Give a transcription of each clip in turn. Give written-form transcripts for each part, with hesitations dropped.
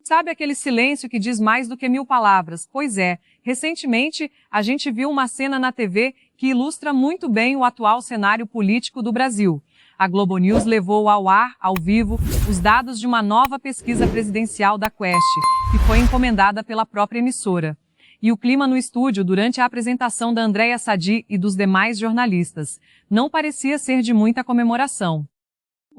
Sabe aquele silêncio que diz mais do que 1000 palavras? Pois é, recentemente a gente viu uma cena na TV que ilustra muito bem o atual cenário político do Brasil. A Globo News levou ao ar, ao vivo, os dados de uma nova pesquisa presidencial da Quest, que foi encomendada pela própria emissora. E o clima no estúdio durante a apresentação da Andréa Sadi e dos demais jornalistas não parecia ser de muita comemoração.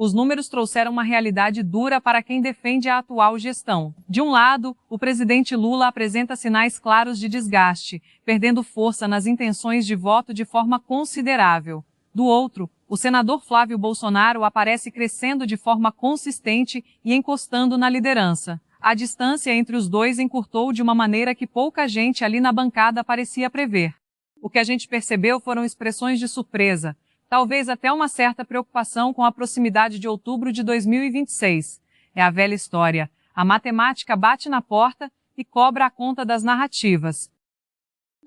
Os números trouxeram uma realidade dura para quem defende a atual gestão. De um lado, o presidente Lula apresenta sinais claros de desgaste, perdendo força nas intenções de voto de forma considerável. Do outro, o senador Flávio Bolsonaro aparece crescendo de forma consistente e encostando na liderança. A distância entre os dois encurtou de uma maneira que pouca gente ali na bancada parecia prever. O que a gente percebeu foram expressões de surpresa, talvez até uma certa preocupação com a proximidade de outubro de 2026. É a velha história. A matemática bate na porta e cobra a conta das narrativas.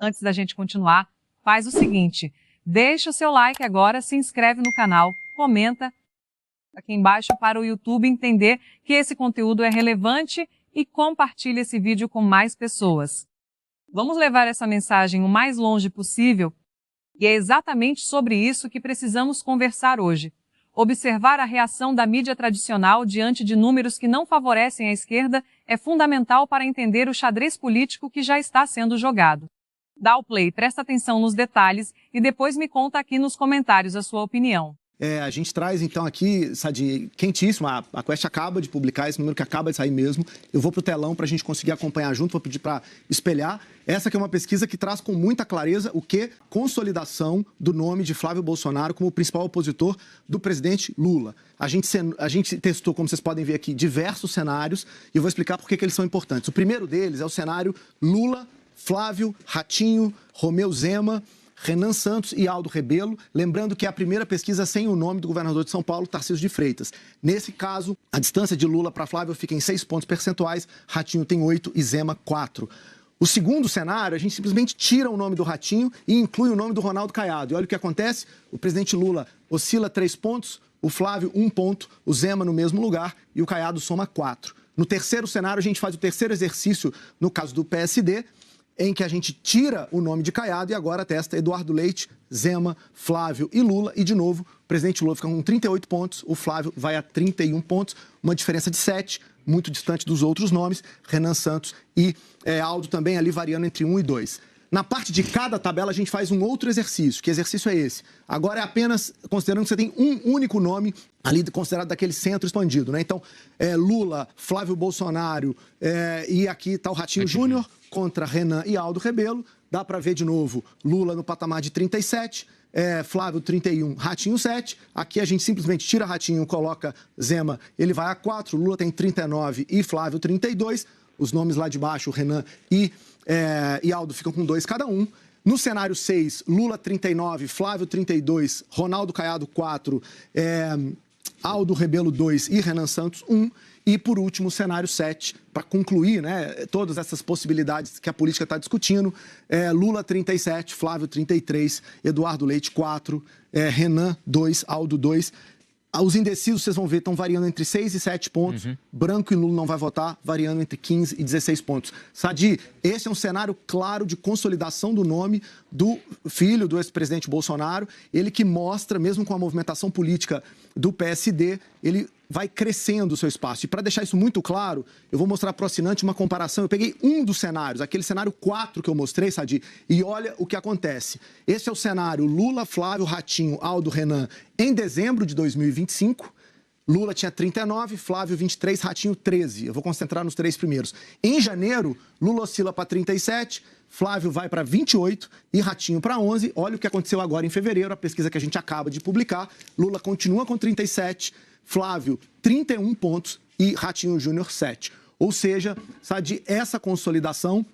Antes da gente continuar, faz o seguinte: deixa o seu like agora, se inscreve no canal, comenta aqui embaixo para o YouTube entender que esse conteúdo é relevante e compartilhe esse vídeo com mais pessoas. Vamos levar essa mensagem o mais longe possível. E é exatamente sobre isso que precisamos conversar hoje. Observar a reação da mídia tradicional diante de números que não favorecem a esquerda é fundamental para entender o xadrez político que já está sendo jogado. Dá o play, presta atenção nos detalhes e depois me conta aqui nos comentários a sua opinião. A gente traz então aqui, Sadi, quentíssimo, a Quest acaba de publicar esse número que acaba de sair mesmo. Eu vou pro telão para a gente conseguir acompanhar junto, vou pedir para espelhar. Essa aqui é uma pesquisa que traz com muita clareza o que? Consolidação do nome de Flávio Bolsonaro como principal opositor do presidente Lula. A gente testou, como vocês podem ver aqui, diversos cenários e eu vou explicar por que eles são importantes. O primeiro deles é o cenário Lula, Flávio, Ratinho, Romeu Zema, Renan Santos e Aldo Rebelo, lembrando que é a primeira pesquisa sem o nome do governador de São Paulo, Tarcísio de Freitas. Nesse caso, a distância de Lula para Flávio fica em 6 pontos percentuais, Ratinho tem 8 e Zema 4. O segundo cenário, a gente simplesmente tira o nome do Ratinho e inclui o nome do Ronaldo Caiado. E olha o que acontece, o presidente Lula oscila 3 pontos, o Flávio 1 ponto, o Zema no mesmo lugar e o Caiado soma 4. No terceiro cenário, a gente faz o terceiro exercício, no caso do PSD, em que a gente tira o nome de Caiado e agora testa Eduardo Leite, Zema, Flávio e Lula. E, de novo, o presidente Lula fica com 38 pontos, o Flávio vai a 31 pontos, uma diferença de 7, muito distante dos outros nomes, Renan Santos e Aldo também ali variando entre 1 e 2. Na parte de cada tabela, a gente faz um outro exercício. Que exercício é esse? Agora é apenas considerando que você tem um único nome ali considerado daquele centro expandido, né? Então, Lula, Flávio Bolsonaro e aqui está o Ratinho Júnior contra Renan e Aldo Rebelo. Dá para ver de novo Lula no patamar de 37, Flávio 31, Ratinho 7. Aqui a gente simplesmente tira Ratinho, coloca Zema, ele vai a 4. Lula tem 39 e Flávio 32. Os nomes lá de baixo, Renan e Aldo ficam com 2 cada um. No cenário 6, Lula 39, Flávio 32, Ronaldo Caiado 4, Aldo Rebelo 2 e Renan Santos 1. E, por último, o cenário 7, para concluir, né, todas essas possibilidades que a política está discutindo, Lula 37, Flávio 33, Eduardo Leite 4, Renan 2, Aldo 2. Os indecisos, vocês vão ver, estão variando entre 6 e 7 pontos. Branco e nulo não vai votar, variando entre 15 e 16 pontos. Sadi, esse é um cenário claro de consolidação do nome do filho do ex-presidente Bolsonaro. Ele que mostra, mesmo com a movimentação política do PSD, ele vai crescendo o seu espaço. E para deixar isso muito claro, eu vou mostrar para o assinante uma comparação. Eu peguei um dos cenários, aquele cenário 4 que eu mostrei, Sadi, e olha o que acontece. Esse é o cenário Lula, Flávio, Ratinho, Aldo, Renan, em dezembro de 2025. Lula tinha 39, Flávio 23, Ratinho 13. Eu vou concentrar nos 3 primeiros. Em janeiro, Lula oscila para 37, Flávio vai para 28 e Ratinho para 11. Olha o que aconteceu agora em fevereiro, a pesquisa que a gente acaba de publicar. Lula continua com 37, Flávio 31 pontos e Ratinho Júnior 7. Ou seja, Sadi, essa consolidação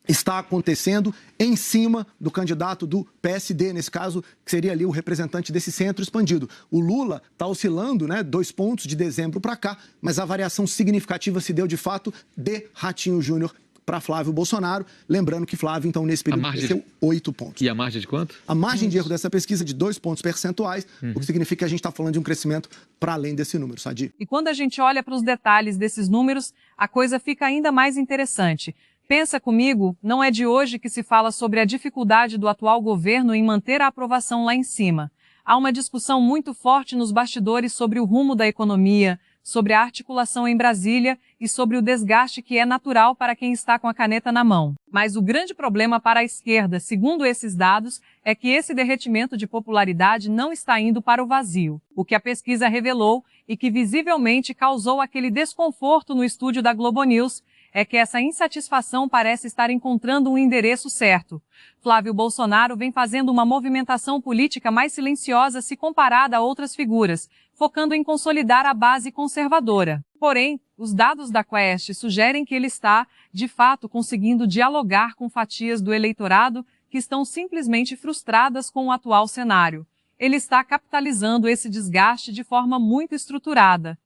está acontecendo em cima do candidato do PSD, nesse caso, que seria ali o representante desse centro expandido. O Lula está oscilando, né, 2 pontos de dezembro para cá, mas a variação significativa se deu, de fato, de Ratinho Júnior para Flávio Bolsonaro. Lembrando que Flávio, então, nesse período, cresceu 8 pontos. E a margem de quanto? A margem de erro dessa pesquisa é de 2 pontos percentuais, o que significa que a gente está falando de um crescimento para além desse número, Sadi. E quando a gente olha para os detalhes desses números, a coisa fica ainda mais interessante. Pensa comigo, não é de hoje que se fala sobre a dificuldade do atual governo em manter a aprovação lá em cima. Há uma discussão muito forte nos bastidores sobre o rumo da economia, sobre a articulação em Brasília e sobre o desgaste que é natural para quem está com a caneta na mão. Mas o grande problema para a esquerda, segundo esses dados, é que esse derretimento de popularidade não está indo para o vazio. O que a pesquisa revelou e que visivelmente causou aquele desconforto no estúdio da Globo News é que essa insatisfação parece estar encontrando um endereço certo. Flávio Bolsonaro vem fazendo uma movimentação política mais silenciosa se comparada a outras figuras, focando em consolidar a base conservadora. Porém, os dados da Quest sugerem que ele está, de fato, conseguindo dialogar com fatias do eleitorado que estão simplesmente frustradas com o atual cenário. Ele está capitalizando esse desgaste de forma muito estruturada.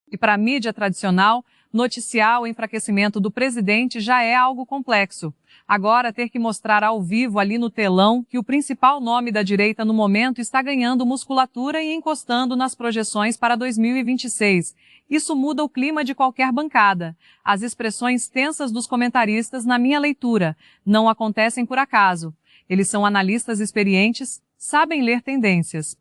E para a mídia tradicional, noticiar o enfraquecimento do presidente já é algo complexo. Agora, ter que mostrar ao vivo ali no telão que o principal nome da direita no momento está ganhando musculatura e encostando nas projeções para 2026. Isso muda o clima de qualquer bancada. As expressões tensas dos comentaristas, na minha leitura, não acontecem por acaso. Eles são analistas experientes, sabem ler tendências.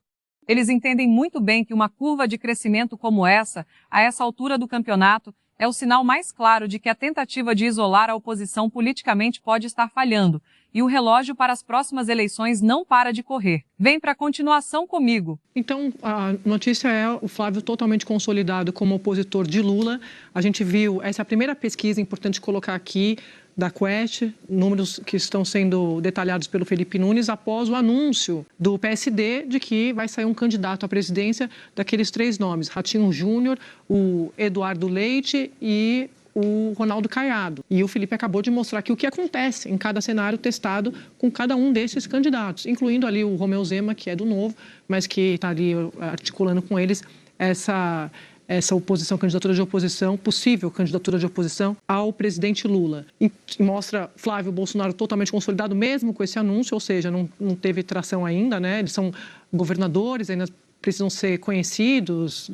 Eles entendem muito bem que uma curva de crescimento como essa, a essa altura do campeonato, é o sinal mais claro de que a tentativa de isolar a oposição politicamente pode estar falhando, e o relógio para as próximas eleições não para de correr. Vem para a continuação comigo. Então, a notícia é o Flávio totalmente consolidado como opositor de Lula. A gente viu, essa é a primeira pesquisa, importante colocar aqui, da Quest, números que estão sendo detalhados pelo Felipe Nunes após o anúncio do PSD de que vai sair um candidato à presidência daqueles 3 nomes, Ratinho Júnior, o Eduardo Leite e o Ronaldo Caiado. E o Felipe acabou de mostrar aqui o que acontece em cada cenário testado com cada um desses candidatos, incluindo ali o Romeu Zema, que é do Novo, mas que está ali articulando com eles essa oposição, candidatura de oposição, possível candidatura de oposição ao presidente Lula. E mostra Flávio Bolsonaro totalmente consolidado, mesmo com esse anúncio, ou seja, não teve tração ainda, né? Eles são governadores, ainda precisam ser conhecidos,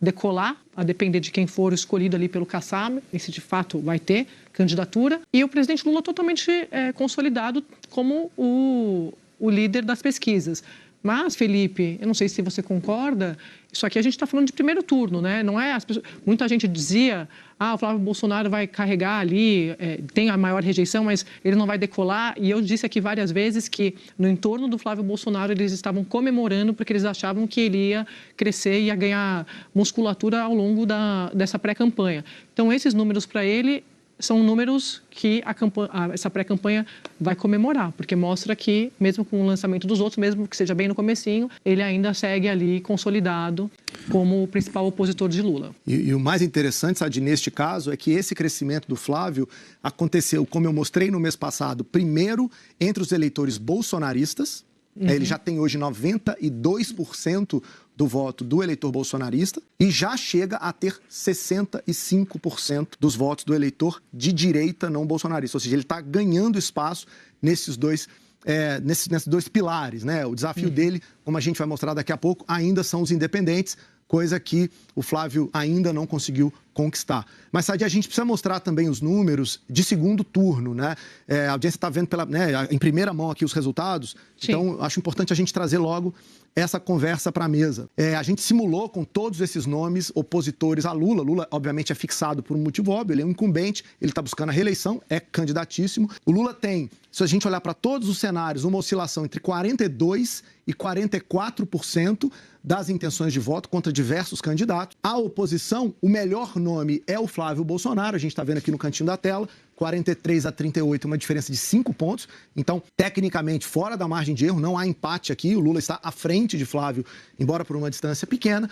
decolar, a depender de quem for escolhido ali pelo Kassab, e se de fato vai ter candidatura. E o presidente Lula totalmente consolidado como o líder das pesquisas. Mas, Felipe, eu não sei se você concorda, isso aqui a gente está falando de primeiro turno, né? Não é muita gente dizia, o Flávio Bolsonaro vai carregar ali, tem a maior rejeição, mas ele não vai decolar. E eu disse aqui várias vezes que no entorno do Flávio Bolsonaro eles estavam comemorando porque eles achavam que ele ia crescer e ia ganhar musculatura ao longo dessa pré-campanha. Então, esses números para ele são números que essa pré-campanha vai comemorar, porque mostra que, mesmo com o lançamento dos outros, mesmo que seja bem no comecinho, ele ainda segue ali consolidado como o principal opositor de Lula. E o mais interessante, Sadi, neste caso, é que esse crescimento do Flávio aconteceu, como eu mostrei no mês passado, primeiro entre os eleitores bolsonaristas. Ele já tem hoje 92% do voto do eleitor bolsonarista e já chega a ter 65% dos votos do eleitor de direita não bolsonarista. Ou seja, ele está ganhando espaço nesses dois pilares, né? O desafio dele, como a gente vai mostrar daqui a pouco, ainda são os independentes, coisa que o Flávio ainda não conseguiu conquistar. Mas, Sadi, a gente precisa mostrar também os números de segundo turno, né? A audiência está vendo em primeira mão aqui os resultados, Sim. Então acho importante a gente trazer logo essa conversa para a mesa. A gente simulou com todos esses nomes opositores a Lula. Lula, obviamente, é fixado por um motivo óbvio, ele é um incumbente, ele está buscando a reeleição, é candidatíssimo. O Lula tem, se a gente olhar para todos os cenários, uma oscilação entre 42% e 44% das intenções de voto contra diversos candidatos. A oposição, o melhor nome é o Flávio Bolsonaro, a gente está vendo aqui no cantinho da tela, 43-38, uma diferença de 5 pontos. Então, tecnicamente, fora da margem de erro, não há empate aqui. O Lula está à frente de Flávio, embora por uma distância pequena.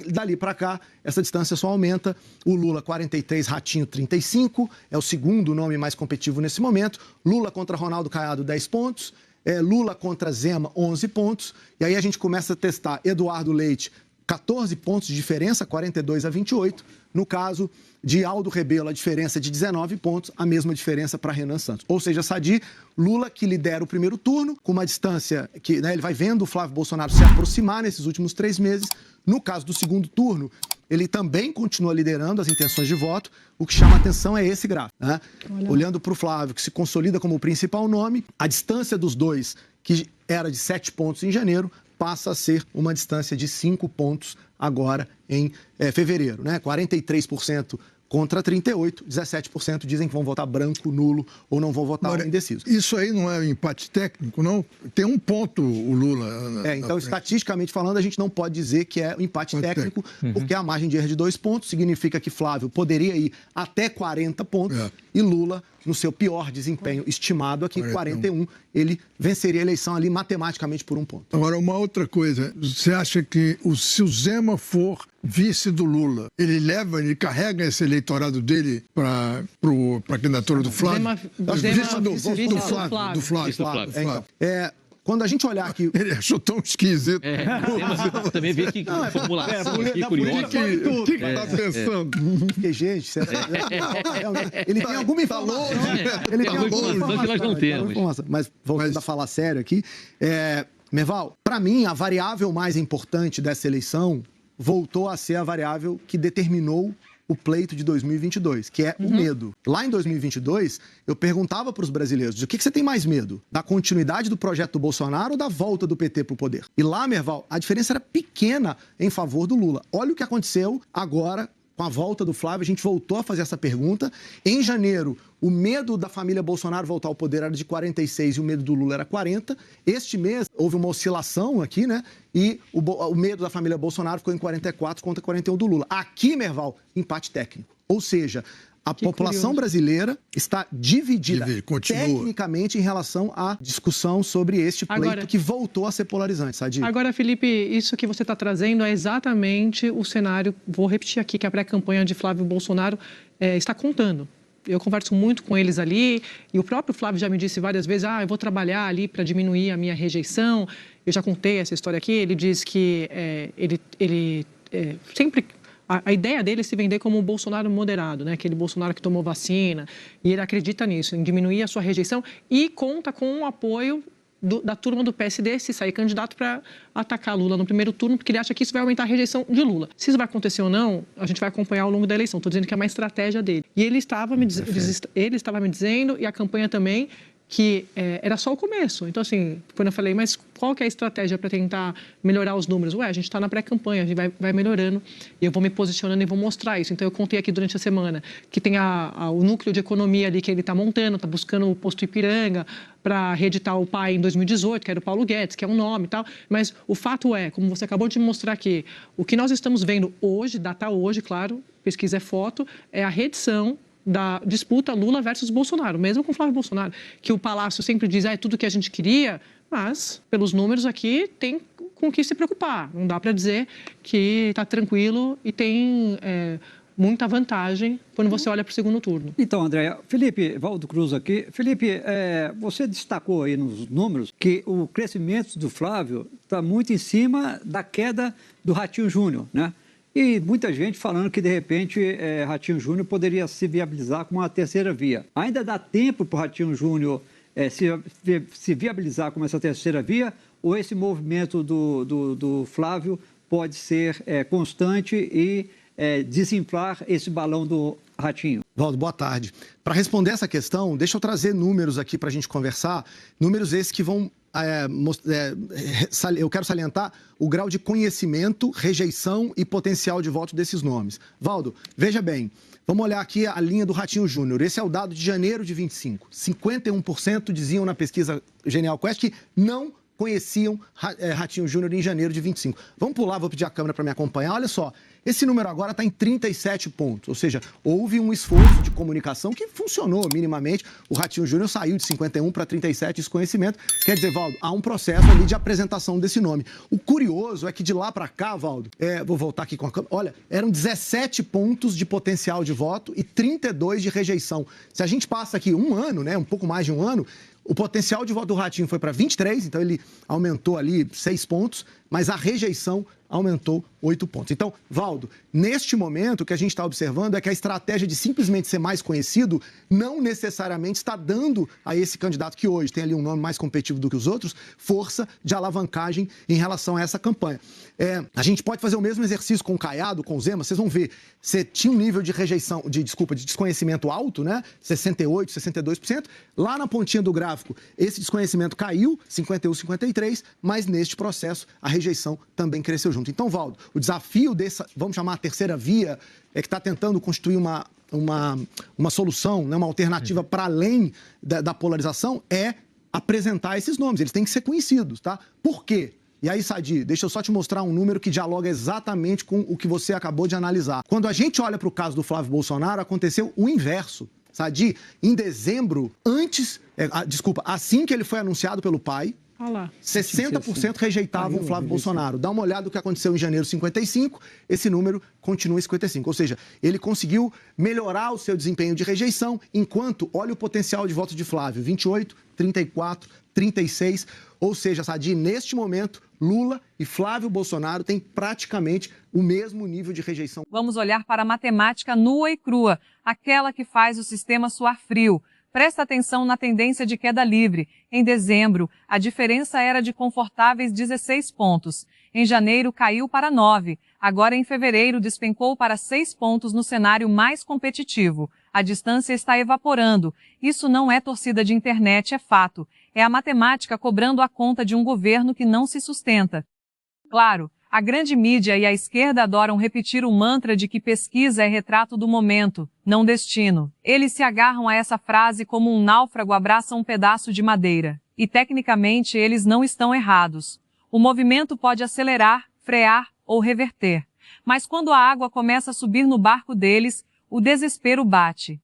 Dali para cá, essa distância só aumenta. O Lula, 43, Ratinho, 35. É o segundo nome mais competitivo nesse momento. Lula contra Ronaldo Caiado, 10 pontos. Lula contra Zema, 11 pontos. E aí a gente começa a testar Eduardo Leite, 14 pontos de diferença, 42-28. No caso de Aldo Rebelo, a diferença é de 19 pontos, a mesma diferença para Renan Santos. Ou seja, Sadi, Lula que lidera o primeiro turno, com uma distância que, né, ele vai vendo o Flávio Bolsonaro se aproximar nesses últimos 3 meses. No caso do segundo turno, ele também continua liderando as intenções de voto. O que chama a atenção é esse gráfico, né? Olhando para o Flávio, que se consolida como o principal nome, a distância dos dois, que era de 7 pontos em janeiro, passa a ser uma distância de 5 pontos agora em fevereiro, né? 43% contra 38%, 17% dizem que vão votar branco, nulo ou não vão votar indeciso. Isso aí não é um empate técnico, não? Tem um ponto o Lula. Então, estatisticamente falando, a gente não pode dizer que é um empate técnico, porque a margem de erro de 2 pontos significa que Flávio poderia ir até 40 pontos e Lula, no seu pior desempenho estimado aqui, 41, ele venceria a eleição ali matematicamente por 1 ponto. Agora, uma outra coisa, você acha que se o Zema for vice do Lula, ele carrega esse eleitorado dele para a candidatura do Flávio? Do Flávio. Quando a gente olhar aqui... Ele achou tão esquisito. Também vê que formulação aqui curiosa. O que está pensando? Porque, gente, ele tem alguma informação. Ele tem alguma informação que nós não temos. Mas voltando a falar sério aqui, Merval, para mim, a variável mais importante dessa eleição voltou a ser a variável que determinou o pleito de 2022, que é o medo. Lá em 2022, eu perguntava para os brasileiros, o que você tem mais medo? Da continuidade do projeto do Bolsonaro ou da volta do PT para o poder? E lá, Merval, a diferença era pequena em favor do Lula. Olha o que aconteceu agora com a volta do Flávio, a gente voltou a fazer essa pergunta. Em janeiro, o medo da família Bolsonaro voltar ao poder era de 46 e o medo do Lula era 40. Este mês, houve uma oscilação aqui, né? E o medo da família Bolsonaro ficou em 44 contra 41 do Lula. Aqui, Merval, empate técnico. Ou seja, a população brasileira está dividida tecnicamente em relação à discussão sobre este pleito que voltou a ser polarizante, Sadi. Agora, Felipe, isso que você está trazendo é exatamente o cenário, vou repetir aqui, que a pré-campanha de Flávio Bolsonaro está contando. Eu converso muito com eles ali e o próprio Flávio já me disse várias vezes, eu vou trabalhar ali para diminuir a minha rejeição. Eu já contei essa história aqui, ele diz que ele sempre... A ideia dele é se vender como um Bolsonaro moderado, né? Aquele Bolsonaro que tomou vacina, e ele acredita nisso, em diminuir a sua rejeição e conta com o apoio da turma do PSD se sair candidato para atacar Lula no primeiro turno, porque ele acha que isso vai aumentar a rejeição de Lula. Se isso vai acontecer ou não, a gente vai acompanhar ao longo da eleição. Estou dizendo que é uma estratégia dele. E ele estava me dizendo, e a campanha também, que era só o começo. Então, assim, quando eu falei, mas qual que é a estratégia para tentar melhorar os números? A gente está na pré-campanha, a gente vai melhorando e eu vou me posicionando e vou mostrar isso. Então, eu contei aqui durante a semana que tem o núcleo de economia ali que ele está montando, está buscando o posto Ipiranga para reeditar o pai em 2018, que era o Paulo Guedes, que é um nome e tal. Mas o fato é, como você acabou de me mostrar aqui, o que nós estamos vendo hoje, data hoje, claro, pesquisa é foto, é a reedição da disputa Lula versus Bolsonaro, mesmo com Flávio Bolsonaro, que o Palácio sempre diz, é tudo que a gente queria, mas pelos números aqui tem com o que se preocupar. Não dá para dizer que está tranquilo e tem muita vantagem quando você olha para o segundo turno. Então, André, Felipe, Valdo Cruz aqui. Felipe, você destacou aí nos números que o crescimento do Flávio está muito em cima da queda do Ratinho Júnior, né? E muita gente falando que, de repente, Ratinho Júnior poderia se viabilizar como uma terceira via. Ainda dá tempo para o Ratinho Júnior se viabilizar como essa terceira via? Ou esse movimento do Flávio pode ser constante e desinflar esse balão do Ratinho? Valdo, boa tarde. Para responder essa questão, deixa eu trazer números aqui para a gente conversar. Números esses que vão... eu quero salientar o grau de conhecimento, rejeição e potencial de voto desses nomes. Valdo, veja bem, vamos olhar aqui a linha do Ratinho Júnior. Esse é o dado de janeiro de 25. 51% diziam na pesquisa Genial Quest que não conheciam Ratinho Júnior em janeiro de 25. Vamos pular, vou pedir a câmera para me acompanhar. Olha só, esse número agora está em 37 pontos, ou seja, houve um esforço de comunicação que funcionou minimamente. O Ratinho Júnior saiu de 51 para 37, esse conhecimento. Quer dizer, Valdo, há um processo ali de apresentação desse nome. O curioso é que de lá para cá, Valdo, vou voltar aqui com a câmera, olha, eram 17 pontos de potencial de voto e 32 de rejeição. Se a gente passa aqui um ano, né, um pouco mais de um ano, o potencial de voto do Ratinho foi para 23, então ele aumentou ali 6 pontos, mas a rejeição aumentou 8 pontos. Então, Valdo, neste momento, o que a gente está observando é que a estratégia de simplesmente ser mais conhecido não necessariamente está dando a esse candidato que hoje tem ali um nome mais competitivo do que os outros, força de alavancagem em relação a essa campanha. A gente pode fazer o mesmo exercício com o Caiado, com o Zema, vocês vão ver, você tinha um nível de rejeição, de desconhecimento alto, né? 68%, 62%. Lá na pontinha do gráfico, esse desconhecimento caiu, 51%, 53%, mas neste processo a rejeição também cresceu junto. Então, Valdo, o desafio dessa, vamos chamar a terceira via, é que está tentando constituir uma solução, né, uma alternativa para além da polarização, é apresentar esses nomes. Eles têm que ser conhecidos, tá? Por quê? E aí, Sadi, deixa eu só te mostrar um número que dialoga exatamente com o que você acabou de analisar. Quando a gente olha para o caso do Flávio Bolsonaro, aconteceu o inverso. Sadi, em dezembro, assim que ele foi anunciado pelo pai, 60% rejeitavam o Flávio Bolsonaro. Dá uma olhada no que aconteceu em janeiro, 55%, esse número continua em 55%. Ou seja, ele conseguiu melhorar o seu desempenho de rejeição, enquanto, olha o potencial de voto de Flávio, 28%, 34%, 36%. Ou seja, Sadi, neste momento, Lula e Flávio Bolsonaro têm praticamente o mesmo nível de rejeição. Vamos olhar para a matemática nua e crua, aquela que faz o sistema suar frio. Presta atenção na tendência de queda livre. Em dezembro, a diferença era de confortáveis 16 pontos. Em janeiro, caiu para 9. Agora, em fevereiro, despencou para 6 pontos no cenário mais competitivo. A distância está evaporando. Isso não é torcida de internet, é fato. É a matemática cobrando a conta de um governo que não se sustenta. Claro, a grande mídia e a esquerda adoram repetir o mantra de que pesquisa é retrato do momento, não destino. Eles se agarram a essa frase como um náufrago abraça um pedaço de madeira. E tecnicamente eles não estão errados. O movimento pode acelerar, frear ou reverter. Mas quando a água começa a subir no barco deles, o desespero bate.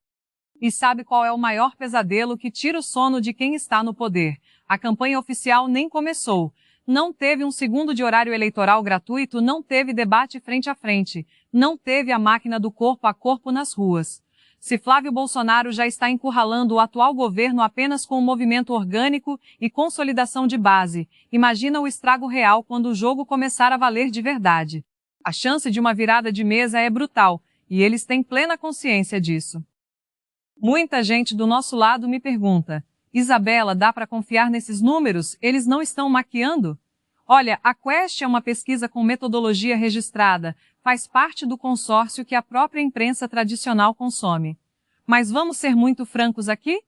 E sabe qual é o maior pesadelo que tira o sono de quem está no poder? A campanha oficial nem começou. Não teve um segundo de horário eleitoral gratuito, não teve debate frente a frente, não teve a máquina do corpo a corpo nas ruas. Se Flávio Bolsonaro já está encurralando o atual governo apenas com um movimento orgânico e consolidação de base, imagina o estrago real quando o jogo começar a valer de verdade. A chance de uma virada de mesa é brutal, e eles têm plena consciência disso. Muita gente do nosso lado me pergunta: Isabela, dá para confiar nesses números? Eles não estão maquiando? Olha, a Quest é uma pesquisa com metodologia registrada, faz parte do consórcio que a própria imprensa tradicional consome. Mas vamos ser muito francos aqui?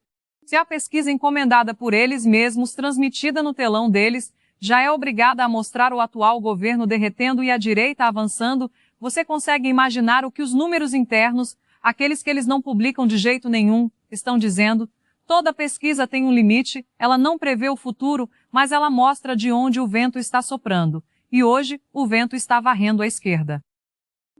Se a pesquisa encomendada por eles mesmos, transmitida no telão deles, já é obrigada a mostrar o atual governo derretendo e a direita avançando, você consegue imaginar o que os números internos, aqueles que eles não publicam de jeito nenhum, estão dizendo? Toda pesquisa tem um limite, ela não prevê o futuro, mas ela mostra de onde o vento está soprando. E hoje, o vento está varrendo a esquerda.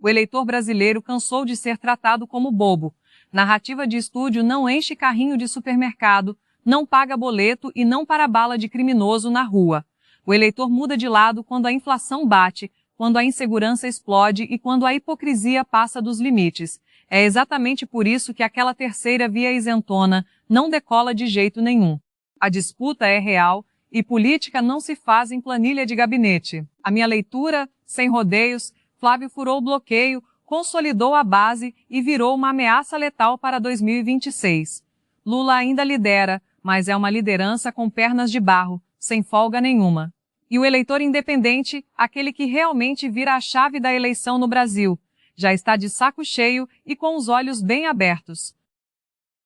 O eleitor brasileiro cansou de ser tratado como bobo. Narrativa de estúdio não enche carrinho de supermercado, não paga boleto e não para bala de criminoso na rua. O eleitor muda de lado quando a inflação bate, quando a insegurança explode e quando a hipocrisia passa dos limites. É exatamente por isso que aquela terceira via isentona não decola de jeito nenhum. A disputa é real e política não se faz em planilha de gabinete. A minha leitura, sem rodeios, Flávio furou o bloqueio, consolidou a base e virou uma ameaça letal para 2026. Lula ainda lidera, mas é uma liderança com pernas de barro, sem folga nenhuma. E o eleitor independente, aquele que realmente vira a chave da eleição no Brasil, já está de saco cheio e com os olhos bem abertos.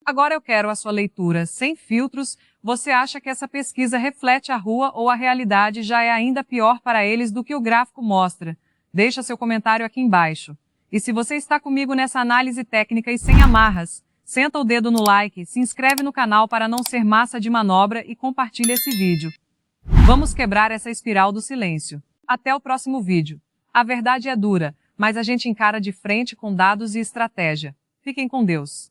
Agora eu quero a sua leitura, sem filtros. Você acha que essa pesquisa reflete a rua ou a realidade já é ainda pior para eles do que o gráfico mostra? Deixa seu comentário aqui embaixo. E se você está comigo nessa análise técnica e sem amarras, senta o dedo no like, se inscreve no canal para não ser massa de manobra e compartilha esse vídeo. Vamos quebrar essa espiral do silêncio. Até o próximo vídeo. A verdade é dura, mas a gente encara de frente com dados e estratégia. Fiquem com Deus.